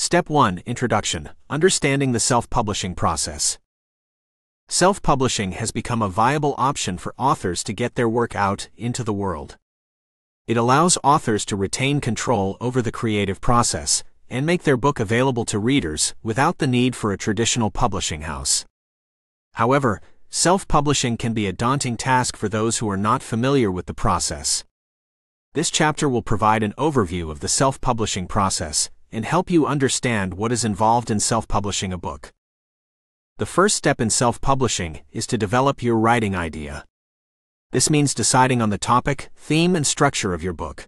Step 1. Introduction. Understanding the self-publishing process. Self-publishing has become a viable option for authors to get their work out into the world. It allows authors to retain control over the creative process and make their book available to readers without the need for a traditional publishing house. However, self-publishing can be a daunting task for those who are not familiar with the process. This chapter will provide an overview of the self-publishing process and help you understand what is involved in self-publishing a book. The first step in self-publishing is to develop your writing idea. This means deciding on the topic, theme, and structure of your book.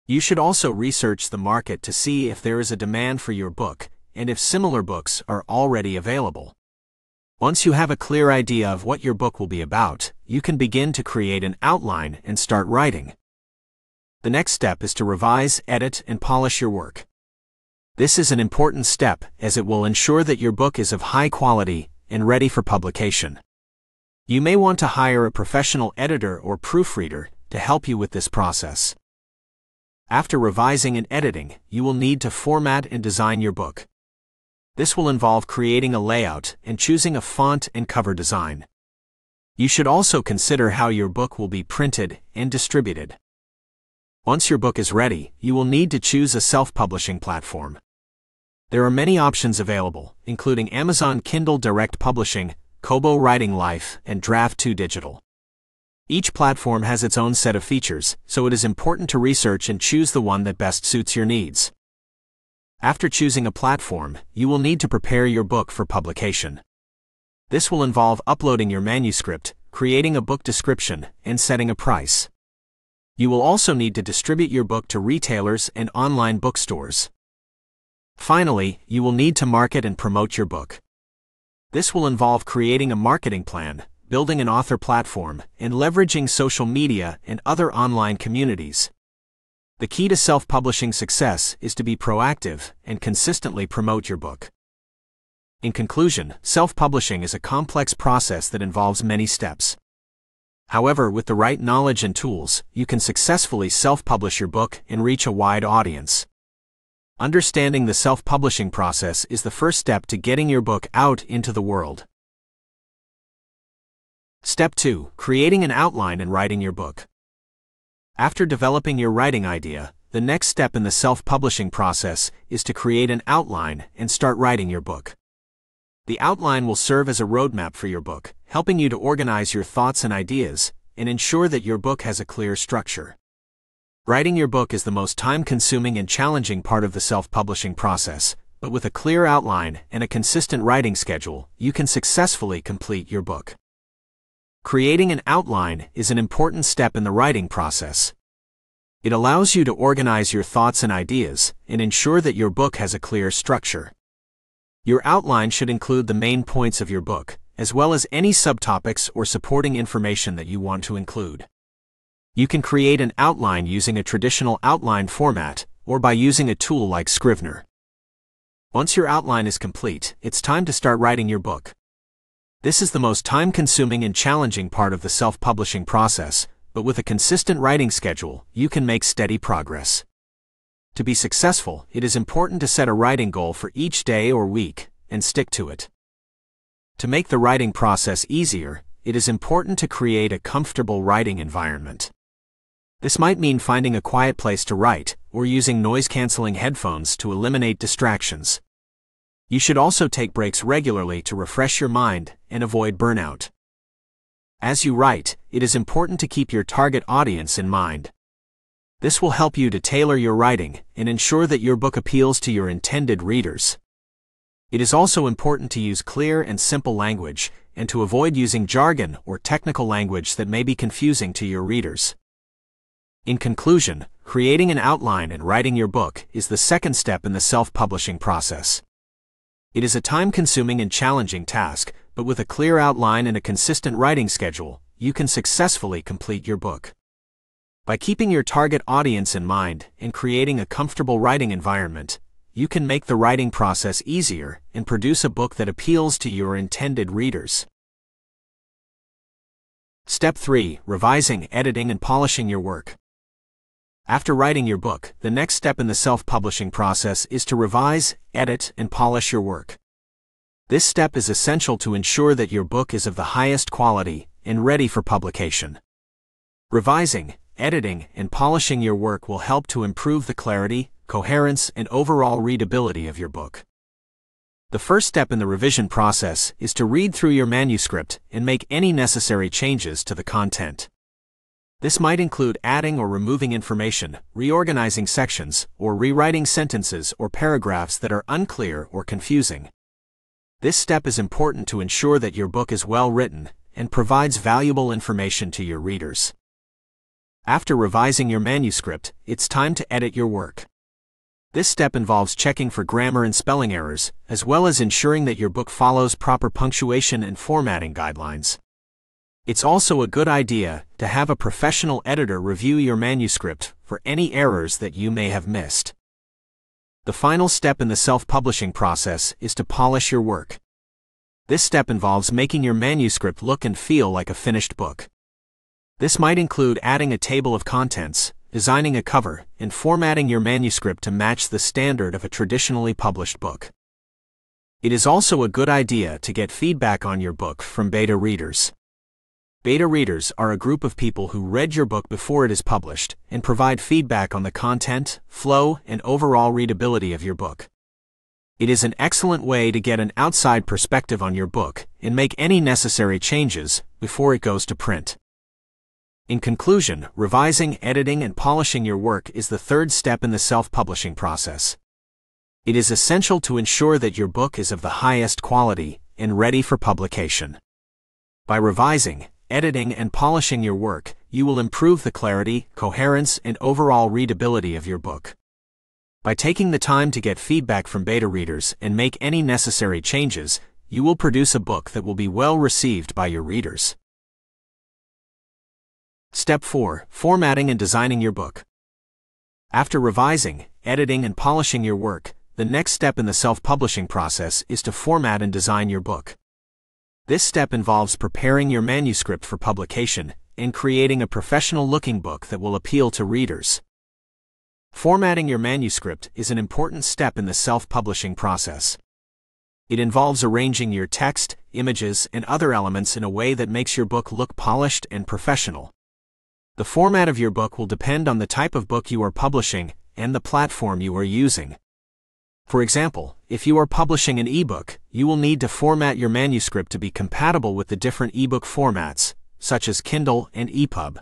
You should also research the market to see if there is a demand for your book and if similar books are already available. Once you have a clear idea of what your book will be about, you can begin to create an outline and start writing. The next step is to revise, edit, and polish your work. This is an important step as it will ensure that your book is of high quality and ready for publication. You may want to hire a professional editor or proofreader to help you with this process. After revising and editing, you will need to format and design your book. This will involve creating a layout and choosing a font and cover design. You should also consider how your book will be printed and distributed. Once your book is ready, you will need to choose a self-publishing platform. There are many options available, including Amazon Kindle Direct Publishing, Kobo Writing Life, and Draft2 Digital. Each platform has its own set of features, so it is important to research and choose the one that best suits your needs. After choosing a platform, you will need to prepare your book for publication. This will involve uploading your manuscript, creating a book description, and setting a price. You will also need to distribute your book to retailers and online bookstores. Finally, you will need to market and promote your book. This will involve creating a marketing plan, building an author platform, and leveraging social media and other online communities. The key to self-publishing success is to be proactive and consistently promote your book. In conclusion, self-publishing is a complex process that involves many steps. However, with the right knowledge and tools, you can successfully self-publish your book and reach a wide audience. Understanding the self-publishing process is the first step to getting your book out into the world. Step 2. Creating an outline and writing your book. After developing your writing idea, the next step in the self-publishing process is to create an outline and start writing your book. The outline will serve as a roadmap for your book, helping you to organize your thoughts and ideas and ensure that your book has a clear structure. Writing your book is the most time-consuming and challenging part of the self-publishing process, but with a clear outline and a consistent writing schedule, you can successfully complete your book. Creating an outline is an important step in the writing process. It allows you to organize your thoughts and ideas and ensure that your book has a clear structure. Your outline should include the main points of your book, as well as any subtopics or supporting information that you want to include. You can create an outline using a traditional outline format or by using a tool like Scrivener. Once your outline is complete, it's time to start writing your book. This is the most time-consuming and challenging part of the self-publishing process, but with a consistent writing schedule, you can make steady progress. To be successful, it is important to set a writing goal for each day or week and stick to it. To make the writing process easier, it is important to create a comfortable writing environment. This might mean finding a quiet place to write or using noise-canceling headphones to eliminate distractions. You should also take breaks regularly to refresh your mind and avoid burnout. As you write, it is important to keep your target audience in mind. This will help you to tailor your writing and ensure that your book appeals to your intended readers. It is also important to use clear and simple language and to avoid using jargon or technical language that may be confusing to your readers. In conclusion, creating an outline and writing your book is the second step in the self-publishing process. It is a time-consuming and challenging task, but with a clear outline and a consistent writing schedule, you can successfully complete your book. By keeping your target audience in mind and creating a comfortable writing environment, you can make the writing process easier and produce a book that appeals to your intended readers. Step 3. Revising, editing, and polishing your work. After writing your book, the next step in the self-publishing process is to revise, edit, and polish your work. This step is essential to ensure that your book is of the highest quality and ready for publication. Revising, editing, and polishing your work will help to improve the clarity, coherence, and overall readability of your book. The first step in the revision process is to read through your manuscript and make any necessary changes to the content. This might include adding or removing information, reorganizing sections, or rewriting sentences or paragraphs that are unclear or confusing. This step is important to ensure that your book is well written and provides valuable information to your readers. After revising your manuscript, it's time to edit your work. This step involves checking for grammar and spelling errors, as well as ensuring that your book follows proper punctuation and formatting guidelines. It's also a good idea to have a professional editor review your manuscript for any errors that you may have missed. The final step in the self-publishing process is to polish your work. This step involves making your manuscript look and feel like a finished book. This might include adding a table of contents, designing a cover, and formatting your manuscript to match the standard of a traditionally published book. It is also a good idea to get feedback on your book from beta readers. Beta readers are a group of people who read your book before it is published and provide feedback on the content, flow, and overall readability of your book. It is an excellent way to get an outside perspective on your book and make any necessary changes before it goes to print. In conclusion, revising, editing, and polishing your work is the third step in the self-publishing process. It is essential to ensure that your book is of the highest quality and ready for publication. By revising, editing, and polishing your work, you will improve the clarity, coherence, and overall readability of your book. By taking the time to get feedback from beta readers and make any necessary changes, you will produce a book that will be well received by your readers. Step 4. Formatting and designing your book. After revising, editing, and polishing your work, the next step in the self-publishing process is to format and design your book. This step involves preparing your manuscript for publication and creating a professional-looking book that will appeal to readers. Formatting your manuscript is an important step in the self-publishing process. It involves arranging your text, images, and other elements in a way that makes your book look polished and professional. The format of your book will depend on the type of book you are publishing and the platform you are using. For example, if you are publishing an ebook, you will need to format your manuscript to be compatible with the different ebook formats, such as Kindle and EPUB.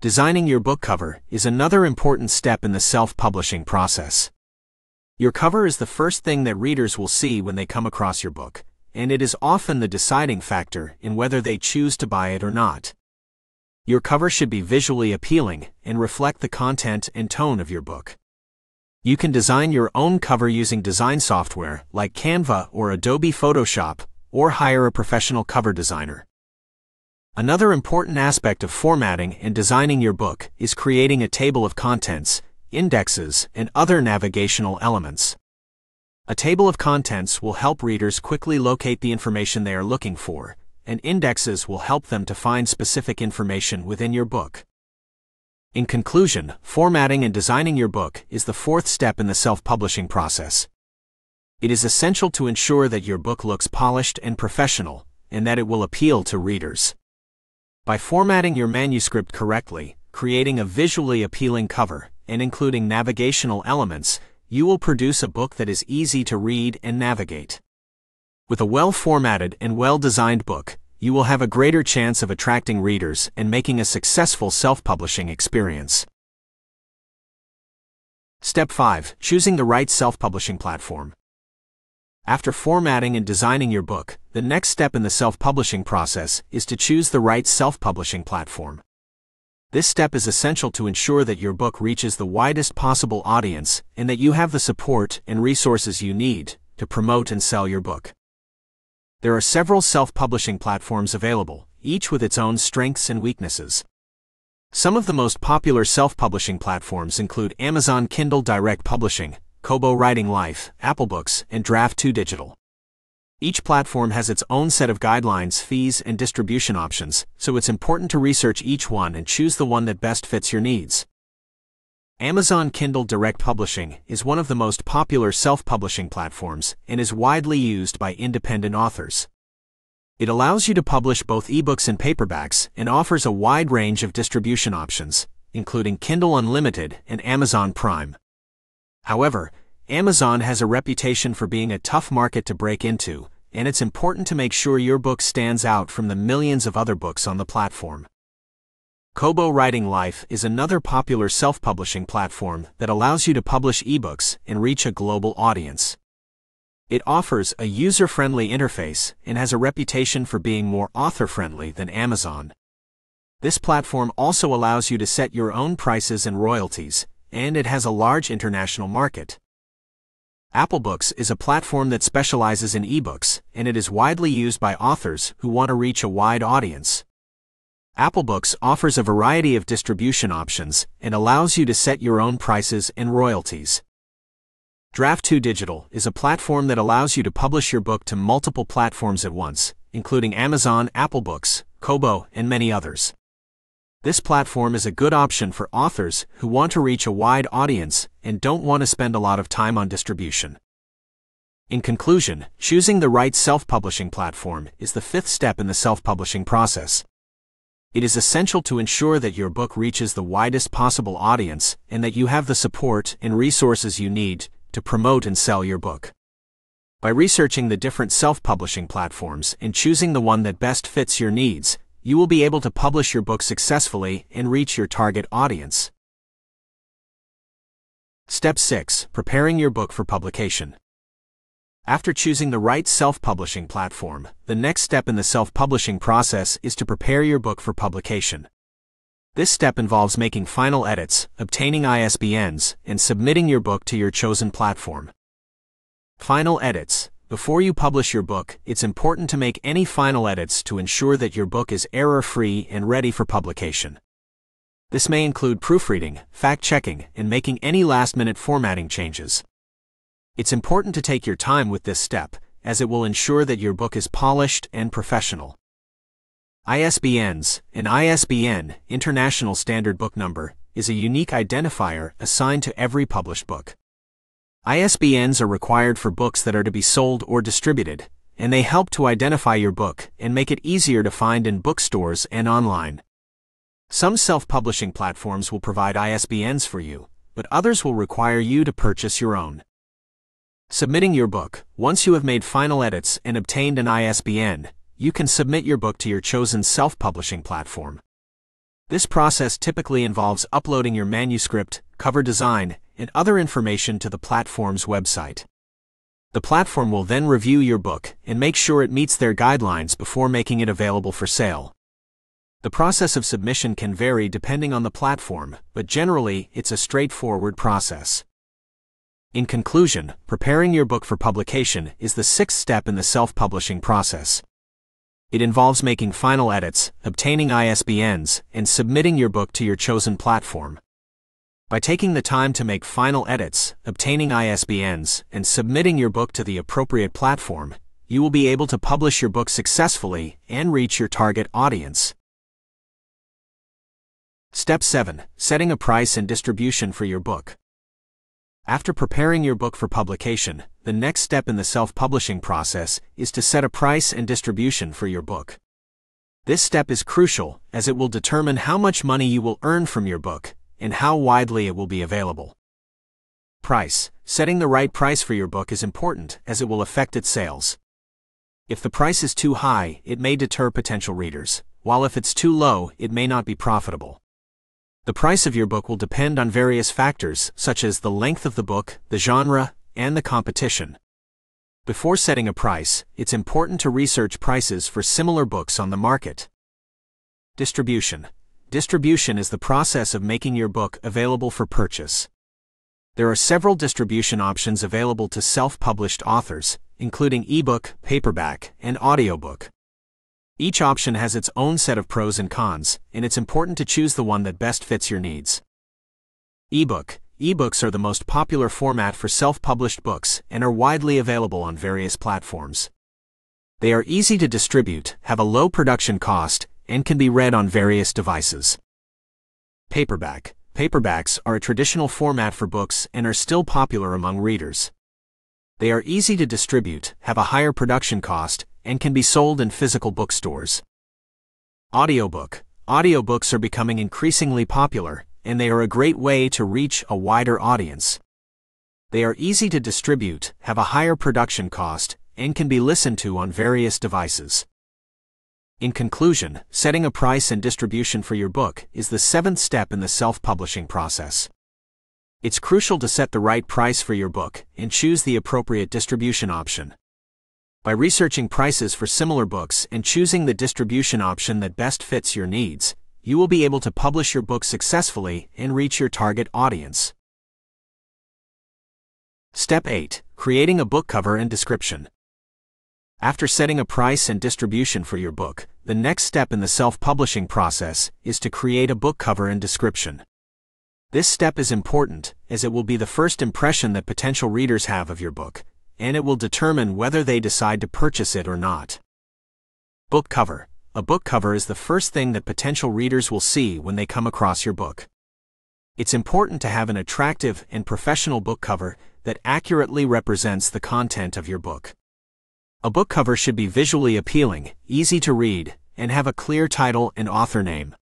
Designing your book cover is another important step in the self-publishing process. Your cover is the first thing that readers will see when they come across your book, and it is often the deciding factor in whether they choose to buy it or not. Your cover should be visually appealing and reflect the content and tone of your book. You can design your own cover using design software like Canva or Adobe Photoshop, or hire a professional cover designer. Another important aspect of formatting and designing your book is creating a table of contents, indexes, and other navigational elements. A table of contents will help readers quickly locate the information they are looking for, and indexes will help them to find specific information within your book. In conclusion, formatting and designing your book is the fourth step in the self-publishing process. It is essential to ensure that your book looks polished and professional, and that it will appeal to readers. By formatting your manuscript correctly, creating a visually appealing cover, and including navigational elements, you will produce a book that is easy to read and navigate. With a well-formatted and well-designed book, you will have a greater chance of attracting readers and making a successful self-publishing experience. Step 5. Choosing the right self-publishing platform. After formatting and designing your book, the next step in the self-publishing process is to choose the right self-publishing platform. This step is essential to ensure that your book reaches the widest possible audience and that you have the support and resources you need to promote and sell your book. There are several self-publishing platforms available, each with its own strengths and weaknesses. Some of the most popular self-publishing platforms include Amazon Kindle Direct Publishing, Kobo Writing Life, Apple Books, and Draft2 Digital. Each platform has its own set of guidelines, fees, and distribution options, so it's important to research each one and choose the one that best fits your needs. Amazon Kindle Direct Publishing is one of the most popular self-publishing platforms and is widely used by independent authors. It allows you to publish both ebooks and paperbacks and offers a wide range of distribution options, including Kindle Unlimited and Amazon Prime. However, Amazon has a reputation for being a tough market to break into, and it's important to make sure your book stands out from the millions of other books on the platform. Kobo Writing Life is another popular self-publishing platform that allows you to publish ebooks and reach a global audience. It offers a user-friendly interface and has a reputation for being more author-friendly than Amazon. This platform also allows you to set your own prices and royalties, and it has a large international market. Apple Books is a platform that specializes in ebooks, and it is widely used by authors who want to reach a wide audience. Apple Books offers a variety of distribution options and allows you to set your own prices and royalties. Draft2 Digital is a platform that allows you to publish your book to multiple platforms at once, including Amazon, Apple Books, Kobo, and many others. This platform is a good option for authors who want to reach a wide audience and don't want to spend a lot of time on distribution. In conclusion, choosing the right self-publishing platform is the fifth step in the self-publishing process. It is essential to ensure that your book reaches the widest possible audience and that you have the support and resources you need to promote and sell your book. By researching the different self-publishing platforms and choosing the one that best fits your needs, you will be able to publish your book successfully and reach your target audience. Step 6. Preparing your book for publication. After choosing the right self-publishing platform, the next step in the self-publishing process is to prepare your book for publication. This step involves making final edits, obtaining ISBNs, and submitting your book to your chosen platform. Final edits. Before you publish your book, it's important to make any final edits to ensure that your book is error-free and ready for publication. This may include proofreading, fact-checking, and making any last-minute formatting changes. It's important to take your time with this step, as it will ensure that your book is polished and professional. ISBNs. An ISBN, International Standard Book Number, is a unique identifier assigned to every published book. ISBNs are required for books that are to be sold or distributed, and they help to identify your book and make it easier to find in bookstores and online. Some self-publishing platforms will provide ISBNs for you, but others will require you to purchase your own. Submitting your book. Once you have made final edits and obtained an ISBN, you can submit your book to your chosen self-publishing platform. This process typically involves uploading your manuscript, cover design, and other information to the platform's website. The platform will then review your book and make sure it meets their guidelines before making it available for sale. The process of submission can vary depending on the platform, but generally, it's a straightforward process. In conclusion, preparing your book for publication is the sixth step in the self-publishing process. It involves making final edits, obtaining ISBNs, and submitting your book to your chosen platform. By taking the time to make final edits, obtaining ISBNs, and submitting your book to the appropriate platform, you will be able to publish your book successfully and reach your target audience. Step 7. Setting a price and distribution for your book. After preparing your book for publication, the next step in the self-publishing process is to set a price and distribution for your book. This step is crucial as it will determine how much money you will earn from your book and how widely it will be available. Price. Setting the right price for your book is important as it will affect its sales. If the price is too high, it may deter potential readers, while if it's too low, it may not be profitable. The price of your book will depend on various factors such as the length of the book, the genre, and the competition. Before setting a price, it's important to research prices for similar books on the market. Distribution. Distribution is the process of making your book available for purchase. There are several distribution options available to self-published authors, including ebook, paperback, and audiobook. Each option has its own set of pros and cons, and it's important to choose the one that best fits your needs. Ebook. Ebooks are the most popular format for self-published books and are widely available on various platforms. They are easy to distribute, have a low production cost, and can be read on various devices. Paperback. Paperbacks are a traditional format for books and are still popular among readers. They are easy to distribute, have a higher production cost, and can be sold in physical bookstores. Audiobook. Audiobooks are becoming increasingly popular, and they are a great way to reach a wider audience. They are easy to distribute, have a higher production cost, and can be listened to on various devices. In conclusion, setting a price and distribution for your book is the 7th step in the self-publishing process. It's crucial to set the right price for your book and choose the appropriate distribution option. By researching prices for similar books and choosing the distribution option that best fits your needs, you will be able to publish your book successfully and reach your target audience. Step 8. Creating a book cover and description. After setting a price and distribution for your book, the next step in the self-publishing process is to create a book cover and description. This step is important, as it will be the first impression that potential readers have of your book, and it will determine whether they decide to purchase it or not. Book cover. A book cover is the first thing that potential readers will see when they come across your book. It's important to have an attractive and professional book cover that accurately represents the content of your book. A book cover should be visually appealing, easy to read, and have a clear title and author name.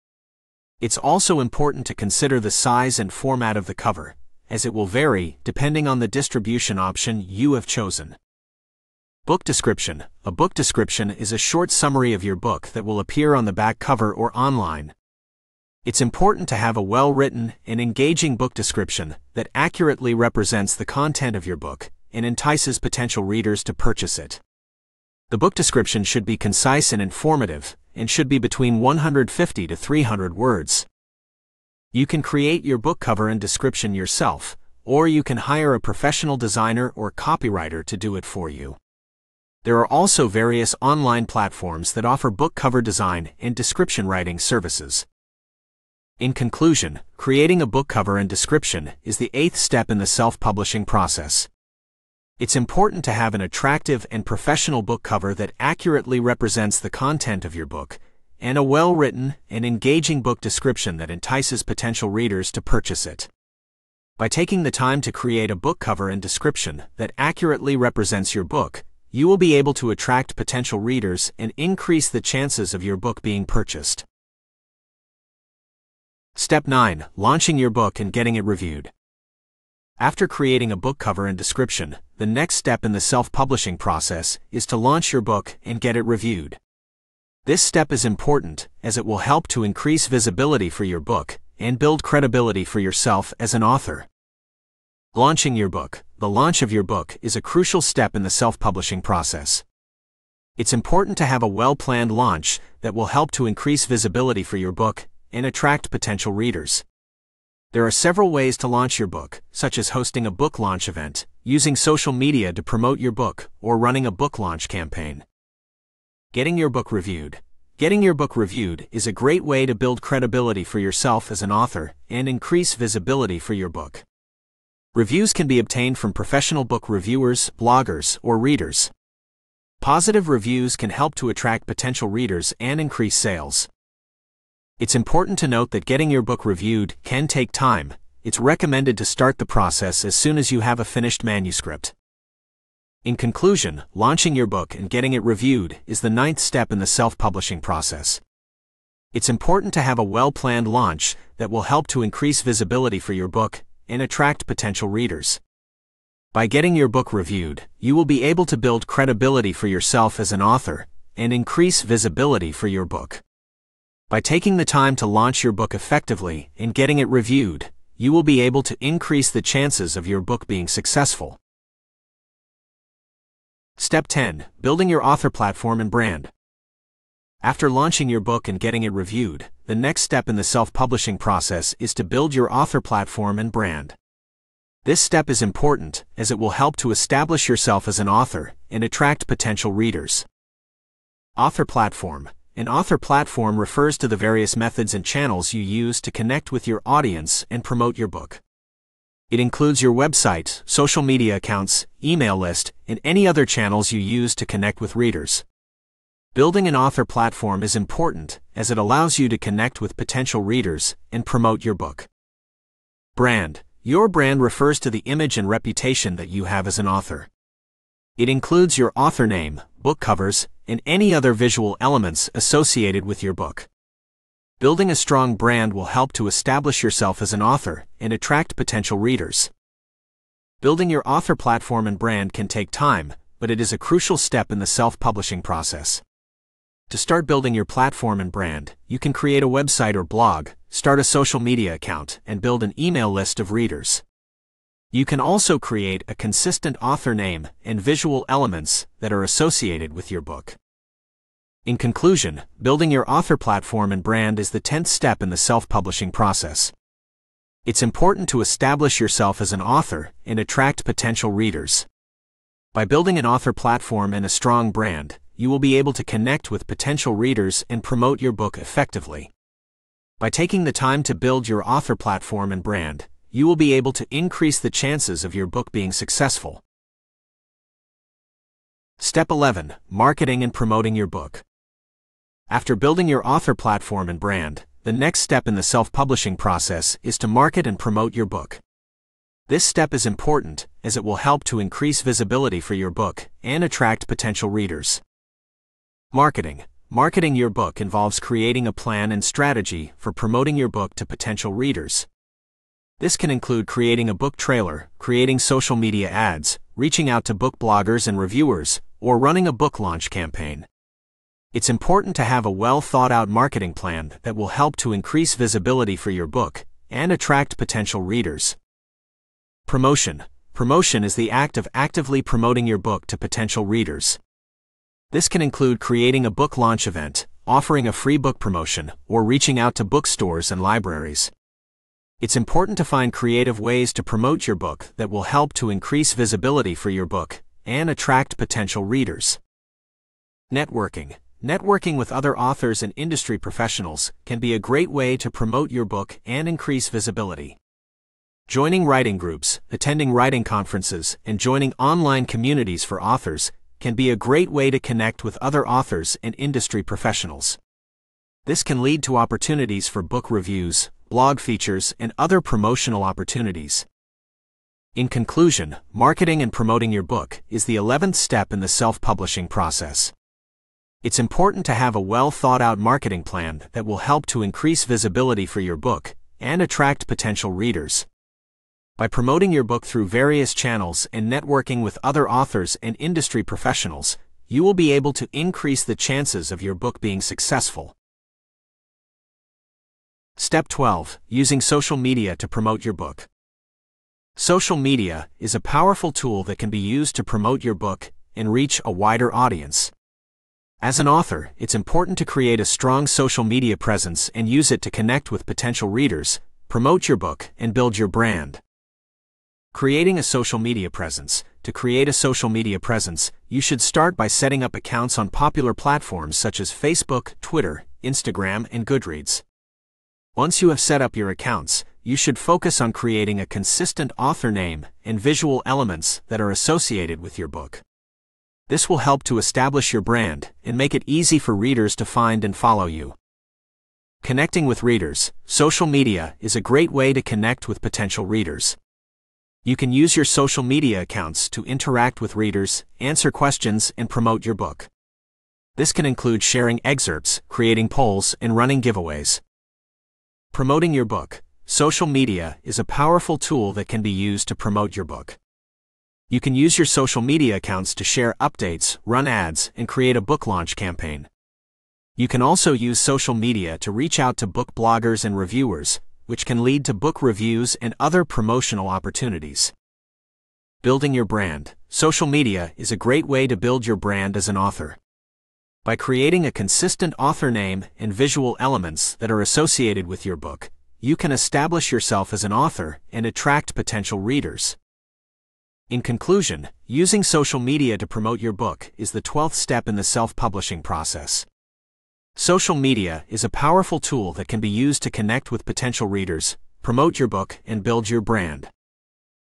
It's also important to consider the size and format of the cover, as it will vary depending on the distribution option you have chosen. Book description. A book description is a short summary of your book that will appear on the back cover or online. It's important to have a well-written and engaging book description that accurately represents the content of your book and entices potential readers to purchase it. The book description should be concise and informative, and should be between 150 to 300 words. You can create your book cover and description yourself, or you can hire a professional designer or copywriter to do it for you. There are also various online platforms that offer book cover design and description writing services. In conclusion, creating a book cover and description is the 8th step in the self-publishing process. It's important to have an attractive and professional book cover that accurately represents the content of your book, and a well-written and engaging book description that entices potential readers to purchase it. By taking the time to create a book cover and description that accurately represents your book, you will be able to attract potential readers and increase the chances of your book being purchased. Step 9. Launching your book and getting it reviewed. After creating a book cover and description, the next step in the self-publishing process is to launch your book and get it reviewed. This step is important, as it will help to increase visibility for your book and build credibility for yourself as an author. Launching your book. The launch of your book is a crucial step in the self-publishing process. It's important to have a well-planned launch that will help to increase visibility for your book and attract potential readers. There are several ways to launch your book, such as hosting a book launch event, using social media to promote your book, or running a book launch campaign. Getting your book reviewed. Getting your book reviewed is a great way to build credibility for yourself as an author and increase visibility for your book. Reviews can be obtained from professional book reviewers, bloggers, or readers. Positive reviews can help to attract potential readers and increase sales. It's important to note that getting your book reviewed can take time. It's recommended to start the process as soon as you have a finished manuscript. In conclusion, launching your book and getting it reviewed is the 9th step in the self-publishing process. It's important to have a well-planned launch that will help to increase visibility for your book and attract potential readers. By getting your book reviewed, you will be able to build credibility for yourself as an author and increase visibility for your book. By taking the time to launch your book effectively and getting it reviewed, you will be able to increase the chances of your book being successful. Step 10. Building your author platform and brand. After launching your book and getting it reviewed, the next step in the self-publishing process is to build your author platform and brand. This step is important, as it will help to establish yourself as an author and attract potential readers. Author platform. An author platform refers to the various methods and channels you use to connect with your audience and promote your book. It includes your website, social media accounts, email list, and any other channels you use to connect with readers. Building an author platform is important, as it allows you to connect with potential readers and promote your book. Brand. Your brand refers to the image and reputation that you have as an author. It includes your author name, book covers, and any other visual elements associated with your book. Building a strong brand will help to establish yourself as an author and attract potential readers. Building your author platform and brand can take time, but it is a crucial step in the self-publishing process. To start building your platform and brand, you can create a website or blog, start a social media account, and build an email list of readers. You can also create a consistent author name and visual elements that are associated with your book. In conclusion, building your author platform and brand is the 10th step in the self-publishing process. It's important to establish yourself as an author and attract potential readers. By building an author platform and a strong brand, you will be able to connect with potential readers and promote your book effectively. By taking the time to build your author platform and brand, you will be able to increase the chances of your book being successful. Step 11. Marketing and promoting your book. After building your author platform and brand, the next step in the self-publishing process is to market and promote your book. This step is important as it will help to increase visibility for your book and attract potential readers. Marketing. Marketing your book involves creating a plan and strategy for promoting your book to potential readers. This can include creating a book trailer, creating social media ads, reaching out to book bloggers and reviewers, or running a book launch campaign. It's important to have a well-thought-out marketing plan that will help to increase visibility for your book and attract potential readers. Promotion. Promotion is the act of actively promoting your book to potential readers. This can include creating a book launch event, offering a free book promotion, or reaching out to bookstores and libraries. It's important to find creative ways to promote your book that will help to increase visibility for your book and attract potential readers. Networking. Networking with other authors and industry professionals can be a great way to promote your book and increase visibility. Joining writing groups, attending writing conferences, and joining online communities for authors can be a great way to connect with other authors and industry professionals. This can lead to opportunities for book reviews, blog features, and other promotional opportunities. In conclusion, marketing and promoting your book is the 11th step in the self-publishing process. It's important to have a well-thought-out marketing plan that will help to increase visibility for your book and attract potential readers. By promoting your book through various channels and networking with other authors and industry professionals, you will be able to increase the chances of your book being successful. Step 12. Using social media to promote your book. Social media is a powerful tool that can be used to promote your book and reach a wider audience. As an author, it's important to create a strong social media presence and use it to connect with potential readers, promote your book, and build your brand. Creating a social media presence. To create a social media presence, you should start by setting up accounts on popular platforms such as Facebook, Twitter, Instagram, and Goodreads. Once you have set up your accounts, you should focus on creating a consistent author name and visual elements that are associated with your book. This will help to establish your brand and make it easy for readers to find and follow you. Connecting with readers. Social media is a great way to connect with potential readers. You can use your social media accounts to interact with readers, answer questions, and promote your book. This can include sharing excerpts, creating polls, and running giveaways. Promoting your book. Social media is a powerful tool that can be used to promote your book. You can use your social media accounts to share updates, run ads, and create a book launch campaign. You can also use social media to reach out to book bloggers and reviewers, which can lead to book reviews and other promotional opportunities. Building your brand. Social media is a great way to build your brand as an author. By creating a consistent author name and visual elements that are associated with your book, you can establish yourself as an author and attract potential readers. In conclusion, using social media to promote your book is the 12th step in the self-publishing process. Social media is a powerful tool that can be used to connect with potential readers, promote your book, and build your brand.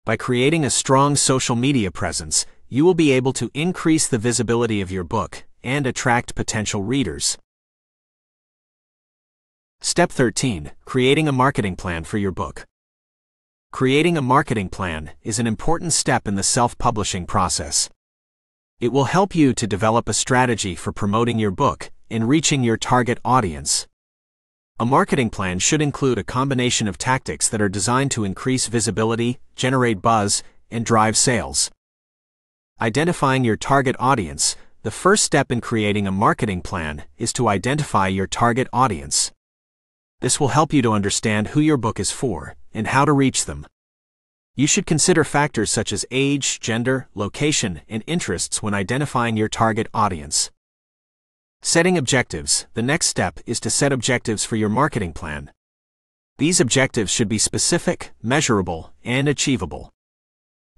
By creating a strong social media presence, you will be able to increase the visibility of your book and attract potential readers. Step 13. Creating a marketing plan for your book. Creating a marketing plan is an important step in the self-publishing process. It will help you to develop a strategy for promoting your book and reaching your target audience. A marketing plan should include a combination of tactics that are designed to increase visibility, generate buzz, and drive sales. Identifying your target audience. The first step in creating a marketing plan is to identify your target audience. This will help you to understand who your book is for and how to reach them. You should consider factors such as age, gender, location, and interests when identifying your target audience. Setting objectives. The next step is to set objectives for your marketing plan. These objectives should be specific, measurable, and achievable.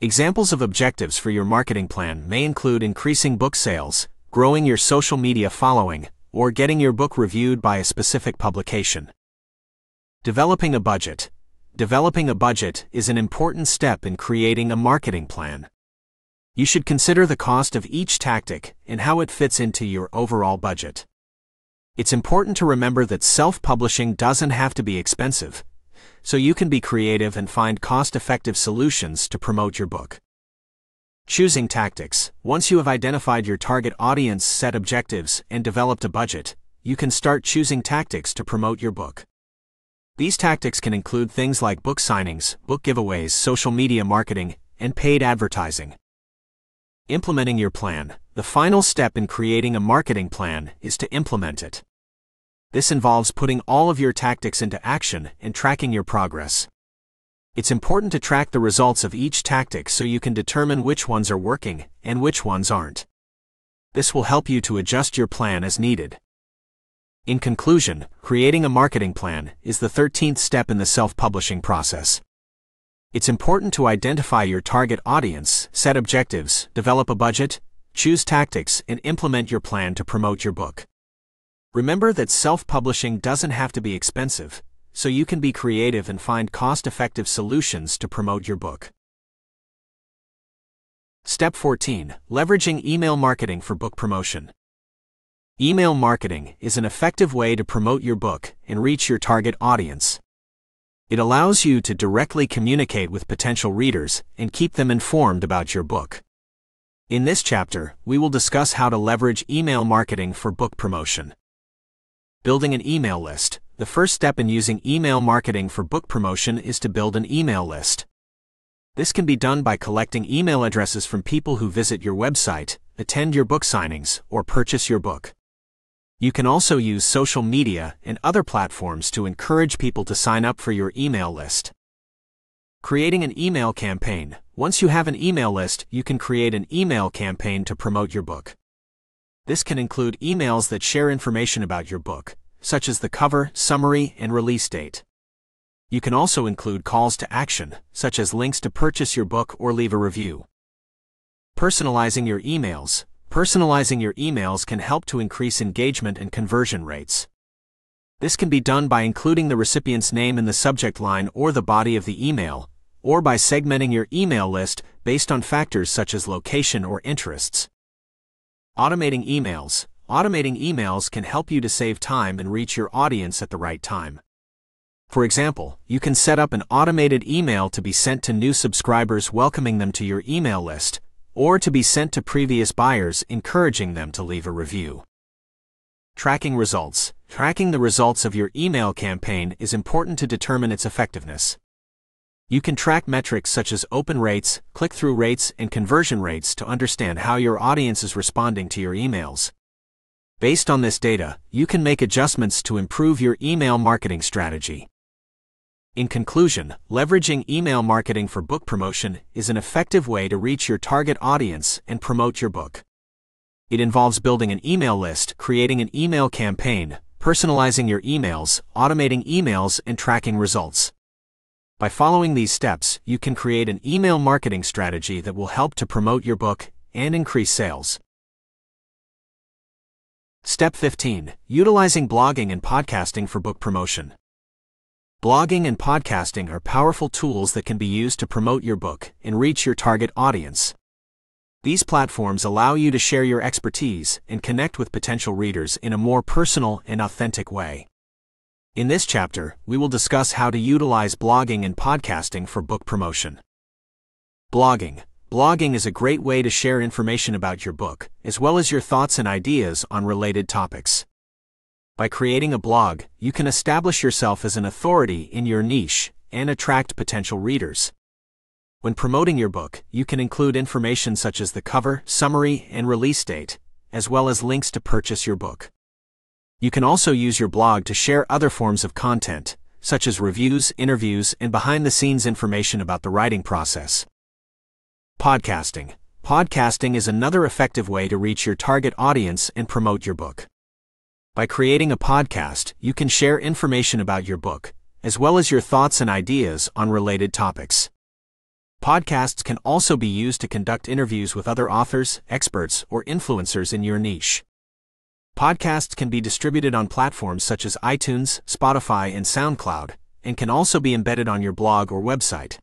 Examples of objectives for your marketing plan may include increasing book sales, growing your social media following, or getting your book reviewed by a specific publication. Developing a budget. Developing a budget is an important step in creating a marketing plan. You should consider the cost of each tactic and how it fits into your overall budget. It's important to remember that self-publishing doesn't have to be expensive, so you can be creative and find cost-effective solutions to promote your book. Choosing tactics. Once you have identified your target audience, set objectives, and developed a budget, you can start choosing tactics to promote your book. These tactics can include things like book signings, book giveaways, social media marketing, and paid advertising. Implementing your plan. The final step in creating a marketing plan is to implement it. This involves putting all of your tactics into action and tracking your progress. It's important to track the results of each tactic so you can determine which ones are working and which ones aren't. This will help you to adjust your plan as needed. In conclusion, creating a marketing plan is the 13th step in the self-publishing process. It's important to identify your target audience, set objectives, develop a budget, choose tactics, and implement your plan to promote your book. Remember that self-publishing doesn't have to be expensive, so you can be creative and find cost-effective solutions to promote your book. Step 14. Leveraging email marketing for book promotion. Email marketing is an effective way to promote your book and reach your target audience. It allows you to directly communicate with potential readers and keep them informed about your book. In this chapter, we will discuss how to leverage email marketing for book promotion. Building an email list. The first step in using email marketing for book promotion is to build an email list. This can be done by collecting email addresses from people who visit your website, attend your book signings, or purchase your book. You can also use social media and other platforms to encourage people to sign up for your email list. Creating an email campaign. Once you have an email list, you can create an email campaign to promote your book. This can include emails that share information about your book, such as the cover, summary, and release date. You can also include calls to action, such as links to purchase your book or leave a review. Personalizing your emails. Personalizing your emails can help to increase engagement and conversion rates. This can be done by including the recipient's name in the subject line or the body of the email, or by segmenting your email list based on factors such as location or interests. Automating emails. Automating emails can help you to save time and reach your audience at the right time. For example, you can set up an automated email to be sent to new subscribers welcoming them to your email list, or to be sent to previous buyers encouraging them to leave a review. Tracking results. Tracking the results of your email campaign is important to determine its effectiveness. You can track metrics such as open rates, click-through rates, and conversion rates to understand how your audience is responding to your emails. Based on this data, you can make adjustments to improve your email marketing strategy. In conclusion, leveraging email marketing for book promotion is an effective way to reach your target audience and promote your book. It involves building an email list, creating an email campaign, personalizing your emails, automating emails, and tracking results. By following these steps, you can create an email marketing strategy that will help to promote your book and increase sales. Step 15. Utilizing blogging and podcasting for book promotion. Blogging and podcasting are powerful tools that can be used to promote your book and reach your target audience. These platforms allow you to share your expertise and connect with potential readers in a more personal and authentic way. In this chapter, we will discuss how to utilize blogging and podcasting for book promotion. Blogging. Blogging is a great way to share information about your book, as well as your thoughts and ideas on related topics. By creating a blog, you can establish yourself as an authority in your niche and attract potential readers. When promoting your book, you can include information such as the cover, summary, and release date, as well as links to purchase your book. You can also use your blog to share other forms of content, such as reviews, interviews, and behind-the-scenes information about the writing process. Podcasting. Podcasting is another effective way to reach your target audience and promote your book. By creating a podcast, you can share information about your book, as well as your thoughts and ideas on related topics. Podcasts can also be used to conduct interviews with other authors, experts, or influencers in your niche. Podcasts can be distributed on platforms such as iTunes, Spotify, and SoundCloud, and can also be embedded on your blog or website.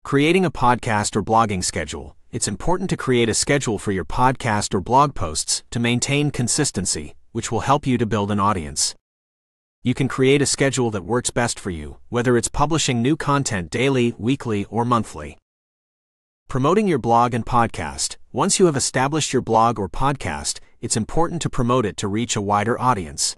Creating a podcast or blogging schedule. It's important to create a schedule for your podcast or blog posts to maintain consistency, which will help you to build an audience. You can create a schedule that works best for you, whether it's publishing new content daily, weekly, or monthly. Promoting your blog and podcast. Once you have established your blog or podcast, it's important to promote it to reach a wider audience.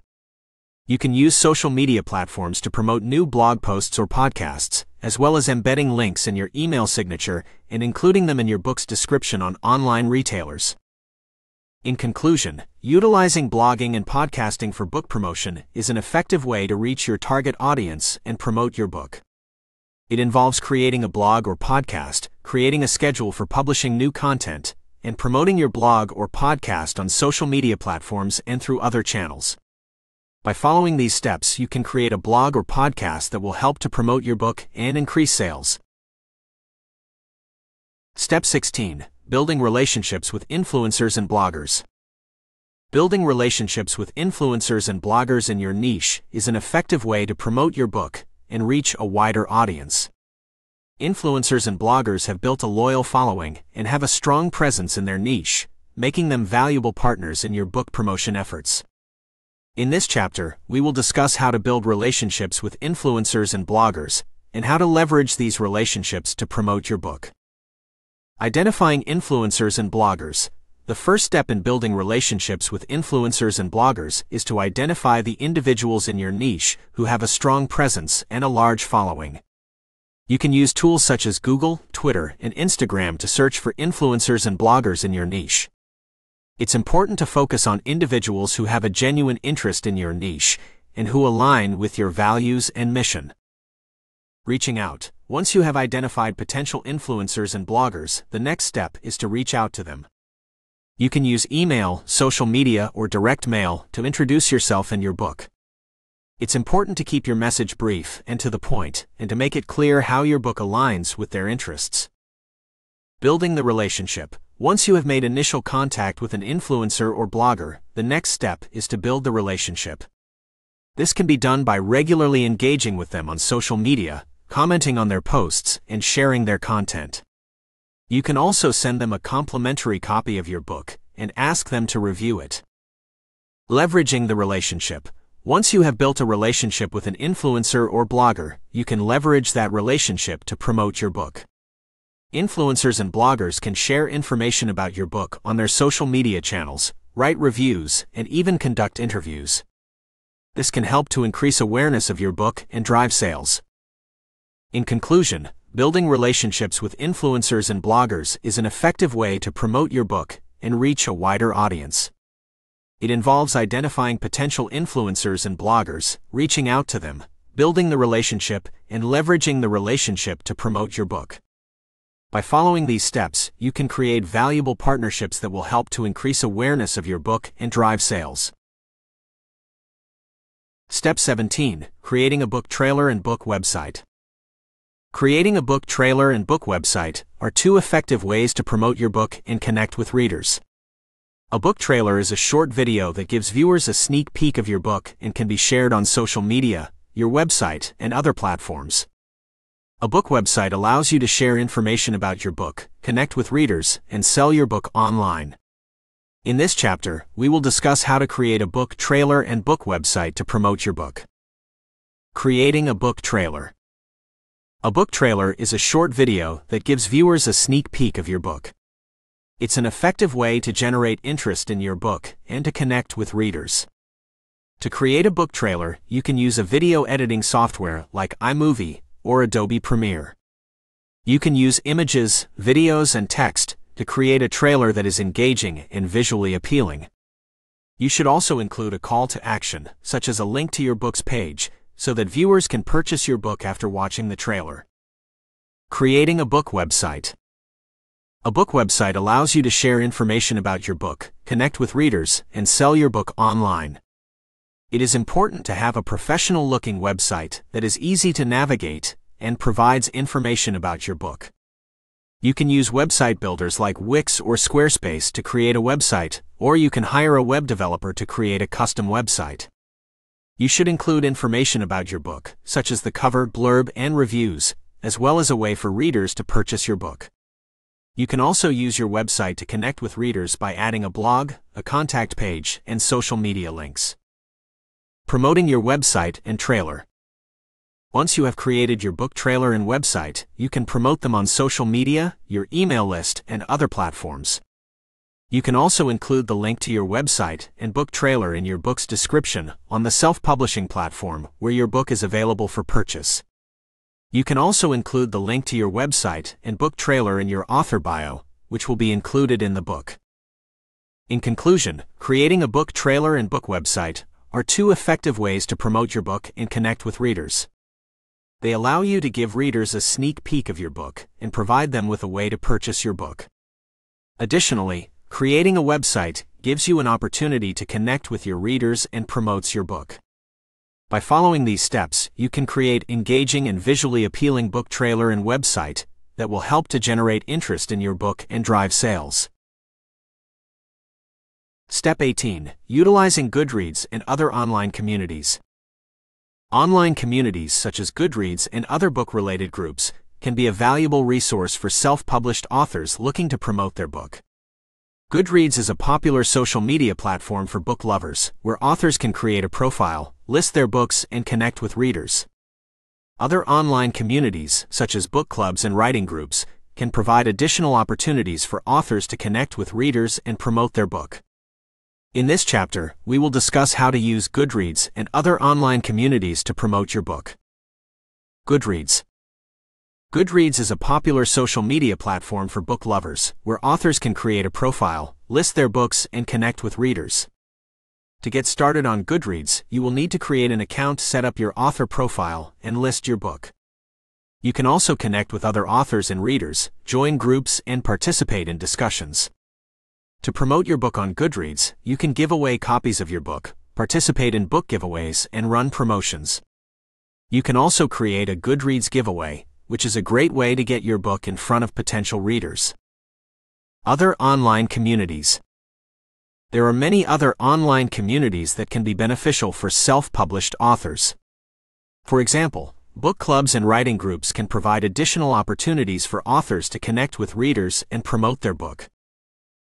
You can use social media platforms to promote new blog posts or podcasts, as well as embedding links in your email signature and including them in your book's description on online retailers. In conclusion, utilizing blogging and podcasting for book promotion is an effective way to reach your target audience and promote your book. It involves creating a blog or podcast, creating a schedule for publishing new content, and promoting your blog or podcast on social media platforms and through other channels. By following these steps, you can create a blog or podcast that will help to promote your book and increase sales. Step 16. Building relationships with influencers and bloggers. Building relationships with influencers and bloggers in your niche is an effective way to promote your book and reach a wider audience. Influencers and bloggers have built a loyal following and have a strong presence in their niche, making them valuable partners in your book promotion efforts. In this chapter, we will discuss how to build relationships with influencers and bloggers, and how to leverage these relationships to promote your book. Identifying influencers and bloggers. The first step in building relationships with influencers and bloggers is to identify the individuals in your niche who have a strong presence and a large following. You can use tools such as Google, Twitter, and Instagram to search for influencers and bloggers in your niche. It's important to focus on individuals who have a genuine interest in your niche and who align with your values and mission. Reaching out. Once you have identified potential influencers and bloggers, the next step is to reach out to them. You can use email, social media, or direct mail to introduce yourself and your book. It's important to keep your message brief and to the point, and to make it clear how your book aligns with their interests. Building the relationship. Once you have made initial contact with an influencer or blogger, the next step is to build the relationship. This can be done by regularly engaging with them on social media, commenting on their posts, and sharing their content. You can also send them a complimentary copy of your book and ask them to review it. Leveraging the relationship. Once you have built a relationship with an influencer or blogger, you can leverage that relationship to promote your book. Influencers and bloggers can share information about your book on their social media channels, write reviews, and even conduct interviews. This can help to increase awareness of your book and drive sales. In conclusion, building relationships with influencers and bloggers is an effective way to promote your book and reach a wider audience. It involves identifying potential influencers and bloggers, reaching out to them, building the relationship, and leveraging the relationship to promote your book. By following these steps, you can create valuable partnerships that will help to increase awareness of your book and drive sales. Step 17. Creating a book trailer and book website. Creating a book trailer and book website are two effective ways to promote your book and connect with readers. A book trailer is a short video that gives viewers a sneak peek of your book and can be shared on social media, your website, and other platforms. A book website allows you to share information about your book, connect with readers, and sell your book online. In this chapter, we will discuss how to create a book trailer and book website to promote your book. Creating a book trailer. A book trailer is a short video that gives viewers a sneak peek of your book. It's an effective way to generate interest in your book and to connect with readers. To create a book trailer, you can use a video editing software like iMovie or Adobe Premiere. You can use images, videos, and text to create a trailer that is engaging and visually appealing. You should also include a call to action, such as a link to your book's page, so that viewers can purchase your book after watching the trailer. Creating a book website. A book website allows you to share information about your book, connect with readers, and sell your book online. It is important to have a professional-looking website that is easy to navigate and provides information about your book. You can use website builders like Wix or Squarespace to create a website, or you can hire a web developer to create a custom website. You should include information about your book, such as the cover, blurb, and reviews, as well as a way for readers to purchase your book. You can also use your website to connect with readers by adding a blog, a contact page, and social media links. Promoting your website and trailer. Once you have created your book trailer and website, you can promote them on social media, your email list, and other platforms. You can also include the link to your website and book trailer in your book's description on the self-publishing platform where your book is available for purchase. You can also include the link to your website and book trailer in your author bio, which will be included in the book. In conclusion, creating a book trailer and book website are two effective ways to promote your book and connect with readers. They allow you to give readers a sneak peek of your book and provide them with a way to purchase your book. Additionally, creating a website gives you an opportunity to connect with your readers and promotes your book. By following these steps, you can create engaging and visually appealing book trailer and website that will help to generate interest in your book and drive sales. Step 18. Utilizing Goodreads and other online communities. Online communities such as Goodreads and other book-related groups can be a valuable resource for self-published authors looking to promote their book. Goodreads is a popular social media platform for book lovers, where authors can create a profile, list their books, and connect with readers. Other online communities, such as book clubs and writing groups, can provide additional opportunities for authors to connect with readers and promote their book. In this chapter, we will discuss how to use Goodreads and other online communities to promote your book. Goodreads. Goodreads is a popular social media platform for book lovers, where authors can create a profile, list their books, and connect with readers. To get started on Goodreads, you will need to create an account, set up your author profile, and list your book. You can also connect with other authors and readers, join groups, and participate in discussions. To promote your book on Goodreads, you can give away copies of your book, participate in book giveaways, and run promotions. You can also create a Goodreads giveaway, which is a great way to get your book in front of potential readers. Other online communities. There are many other online communities that can be beneficial for self-published authors. For example, book clubs and writing groups can provide additional opportunities for authors to connect with readers and promote their book.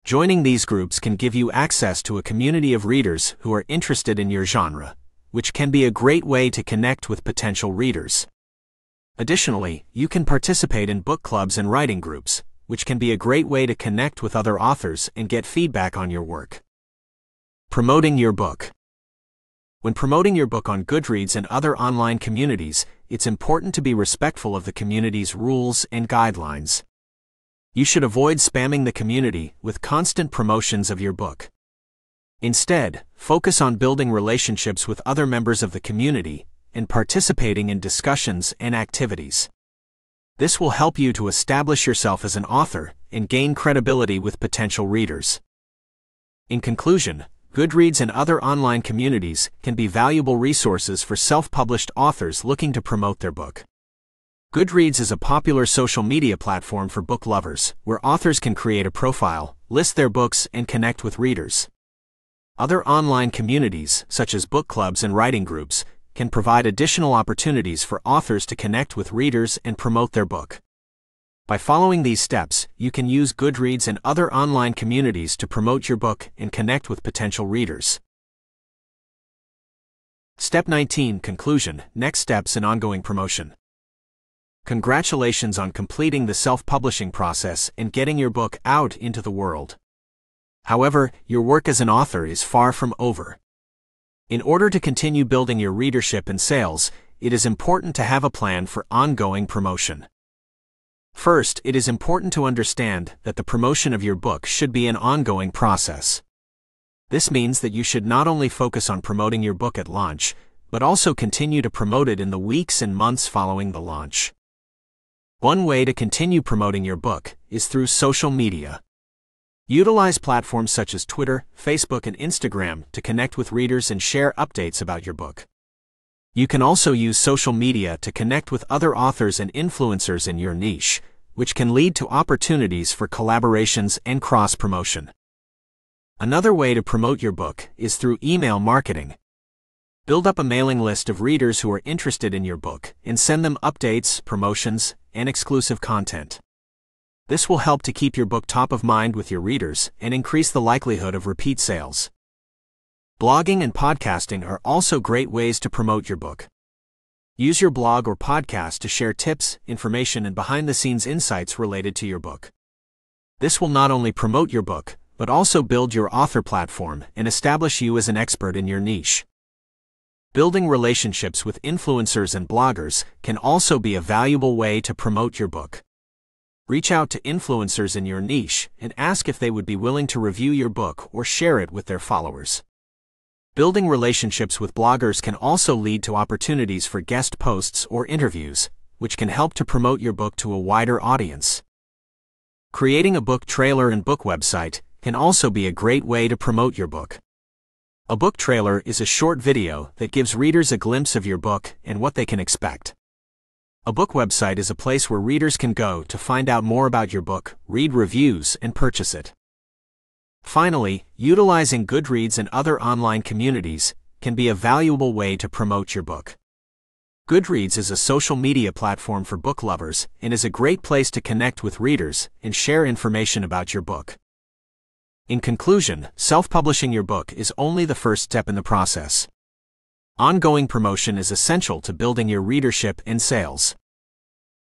Joining these groups can give you access to a community of readers who are interested in your genre, which can be a great way to connect with potential readers. Additionally, you can participate in book clubs and writing groups, which can be a great way to connect with other authors and get feedback on your work. Promoting your book. When promoting your book on Goodreads and other online communities, it's important to be respectful of the community's rules and guidelines. You should avoid spamming the community with constant promotions of your book. Instead, focus on building relationships with other members of the community and participating in discussions and activities. This will help you to establish yourself as an author and gain credibility with potential readers. In conclusion, Goodreads and other online communities can be valuable resources for self-published authors looking to promote their book. Goodreads is a popular social media platform for book lovers, where authors can create a profile, list their books, and connect with readers. Other online communities, such as book clubs and writing groups, can provide additional opportunities for authors to connect with readers and promote their book. By following these steps, you can use Goodreads and other online communities to promote your book and connect with potential readers. Step 19. Conclusion. Next steps and ongoing promotion. Congratulations on completing the self-publishing process and getting your book out into the world. However, your work as an author is far from over. In order to continue building your readership and sales, it is important to have a plan for ongoing promotion. First, it is important to understand that the promotion of your book should be an ongoing process. This means that you should not only focus on promoting your book at launch, but also continue to promote it in the weeks and months following the launch. One way to continue promoting your book is through social media. Utilize platforms such as Twitter, Facebook, and Instagram to connect with readers and share updates about your book. You can also use social media to connect with other authors and influencers in your niche, which can lead to opportunities for collaborations and cross-promotion. Another way to promote your book is through email marketing. Build up a mailing list of readers who are interested in your book and send them updates, promotions, and exclusive content. This will help to keep your book top of mind with your readers and increase the likelihood of repeat sales. Blogging and podcasting are also great ways to promote your book. Use your blog or podcast to share tips, information, and behind-the-scenes insights related to your book. This will not only promote your book, but also build your author platform and establish you as an expert in your niche. Building relationships with influencers and bloggers can also be a valuable way to promote your book. Reach out to influencers in your niche and ask if they would be willing to review your book or share it with their followers. Building relationships with bloggers can also lead to opportunities for guest posts or interviews, which can help to promote your book to a wider audience. Creating a book trailer and book website can also be a great way to promote your book. A book trailer is a short video that gives readers a glimpse of your book and what they can expect. A book website is a place where readers can go to find out more about your book, read reviews, and purchase it. Finally, utilizing Goodreads and other online communities can be a valuable way to promote your book. Goodreads is a social media platform for book lovers and is a great place to connect with readers and share information about your book. In conclusion, self-publishing your book is only the first step in the process. Ongoing promotion is essential to building your readership and sales.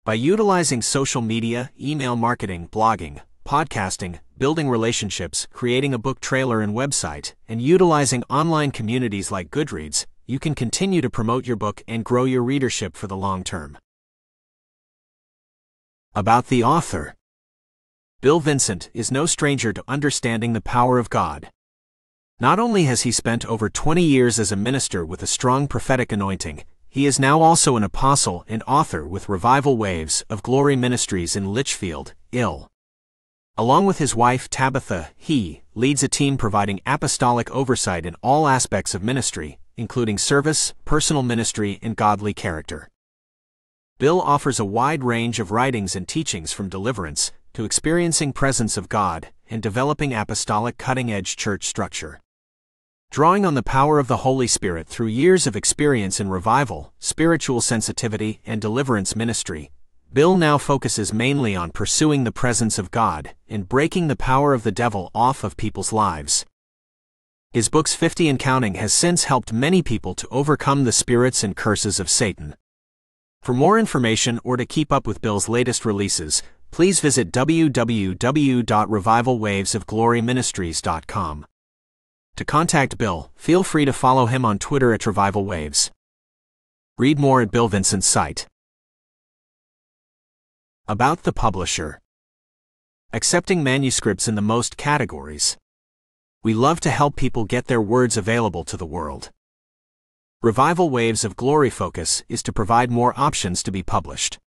By utilizing social media, email marketing, blogging, podcasting, building relationships, creating a book trailer and website, and utilizing online communities like Goodreads, you can continue to promote your book and grow your readership for the long term. About the author. Bill Vincent is no stranger to understanding the power of God. Not only has he spent over 20 years as a minister with a strong prophetic anointing, he is now also an apostle and author with Revival Waves of Glory Ministries in Litchfield, Ill. Along with his wife Tabitha, he leads a team providing apostolic oversight in all aspects of ministry, including service, personal ministry, and godly character. Bill offers a wide range of writings and teachings from deliverance to experiencing presence of God and developing apostolic cutting-edge church structure. Drawing on the power of the Holy Spirit through years of experience in revival, spiritual sensitivity, and deliverance ministry, Bill now focuses mainly on pursuing the presence of God and breaking the power of the devil off of people's lives. His books 50 and Counting has since helped many people to overcome the spirits and curses of Satan. For more information or to keep up with Bill's latest releases, please visit www.revivalwavesofgloryministries.com. To contact Bill, feel free to follow him on Twitter at Revival Waves. Read more at Bill Vincent's site. About the publisher. Accepting manuscripts in the most categories. We love to help people get their words available to the world. Revival Waves of Glory focus is to provide more options to be published.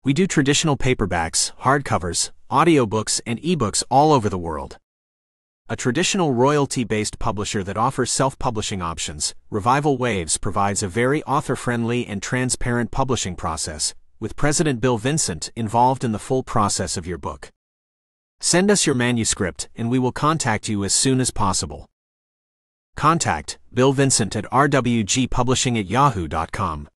We do traditional paperbacks, hardcovers, audiobooks, and ebooks all over the world. A traditional royalty-based publisher that offers self-publishing options, Revival Waves provides a very author-friendly and transparent publishing process, with President Bill Vincent involved in the full process of your book. Send us your manuscript and we will contact you as soon as possible. Contact Bill Vincent at RWG Publishing at yahoo.com.